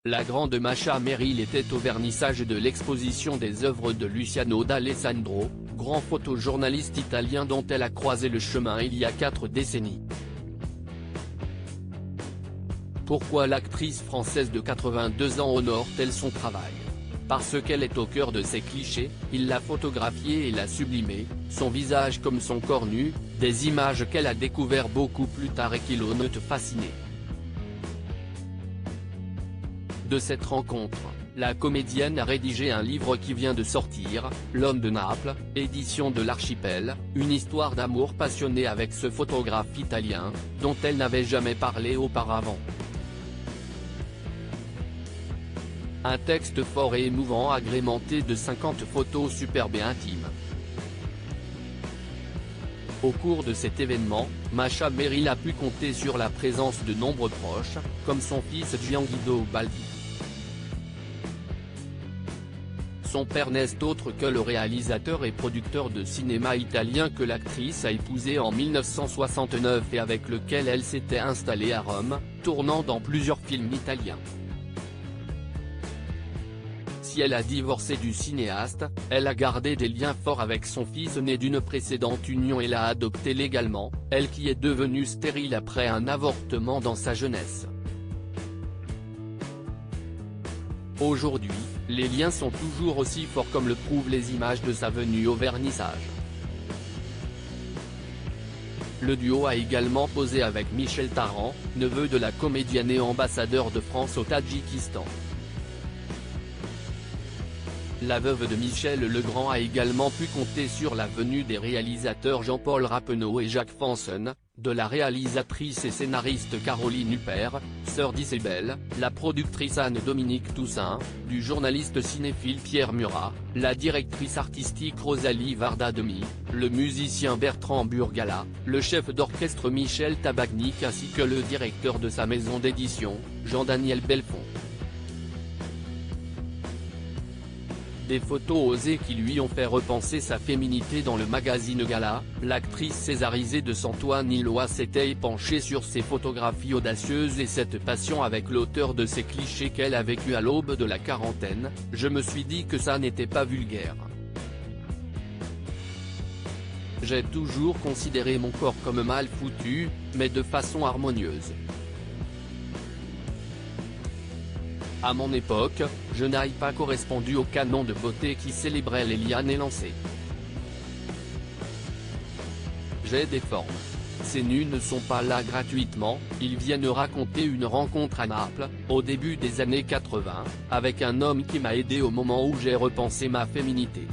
La grande Masha Merrill était au vernissage de l'exposition des œuvres de Luciano d'Alessandro, grand photojournaliste italien dont elle a croisé le chemin il y a 4 décennies. Pourquoi l'actrice française de 82 ans honore-t-elle son travail? Parce qu'elle est au cœur de ces clichés, il l'a photographiée et l'a sublimée, son visage comme son corps nu, des images qu'elle a découvert beaucoup plus tard et qui l'ont fascinée. De cette rencontre, la comédienne a rédigé un livre qui vient de sortir, L'homme de Naples, édition de l'Archipel, une histoire d'amour passionné avec ce photographe italien, dont elle n'avait jamais parlé auparavant. Un texte fort et émouvant agrémenté de 50 photos superbes et intimes. Au cours de cet événement, Masha Merrill a pu compter sur la présence de nombreux proches, comme son fils Gianguido Baldi. Son père n'est autre que le réalisateur et producteur de cinéma italien que l'actrice a épousé en 1969 et avec lequel elle s'était installée à Rome, tournant dans plusieurs films italiens. Si elle a divorcé du cinéaste, elle a gardé des liens forts avec son fils né d'une précédente union et l'a adopté légalement, elle qui est devenue stérile après un avortement dans sa jeunesse. Aujourd'hui, les liens sont toujours aussi forts comme le prouvent les images de sa venue au vernissage. Le duo a également posé avec Michel Tarrant, neveu de la comédienne et ambassadeur de France au Tadjikistan. La veuve de Michel Legrand a également pu compter sur la venue des réalisateurs Jean-Paul Rappeneau et Jacques Fanson, de la réalisatrice et scénariste Caroline Huppert, sœur d'Isabelle, la productrice Anne-Dominique Toussaint, du journaliste cinéphile Pierre Murat, la directrice artistique Rosalie Vardademi, le musicien Bertrand Burgala, le chef d'orchestre Michel Tabachnik ainsi que le directeur de sa maison d'édition, Jean-Daniel Belfond. Des photos osées qui lui ont fait repenser sa féminité dans le magazine Gala, l'actrice césarisée de Antoine Hillois s'était épanchée sur ses photographies audacieuses et cette passion avec l'auteur de ces clichés qu'elle a vécu à l'aube de la quarantaine. Je me suis dit que ça n'était pas vulgaire. J'ai toujours considéré mon corps comme mal foutu, mais de façon harmonieuse. À mon époque, je n'ai pas correspondu au canon de beauté qui célébrait les lianes élancées. J'ai des formes. Ces nus ne sont pas là gratuitement, ils viennent raconter une rencontre à Naples, au début des années 80, avec un homme qui m'a aidé au moment où j'ai repensé ma féminité.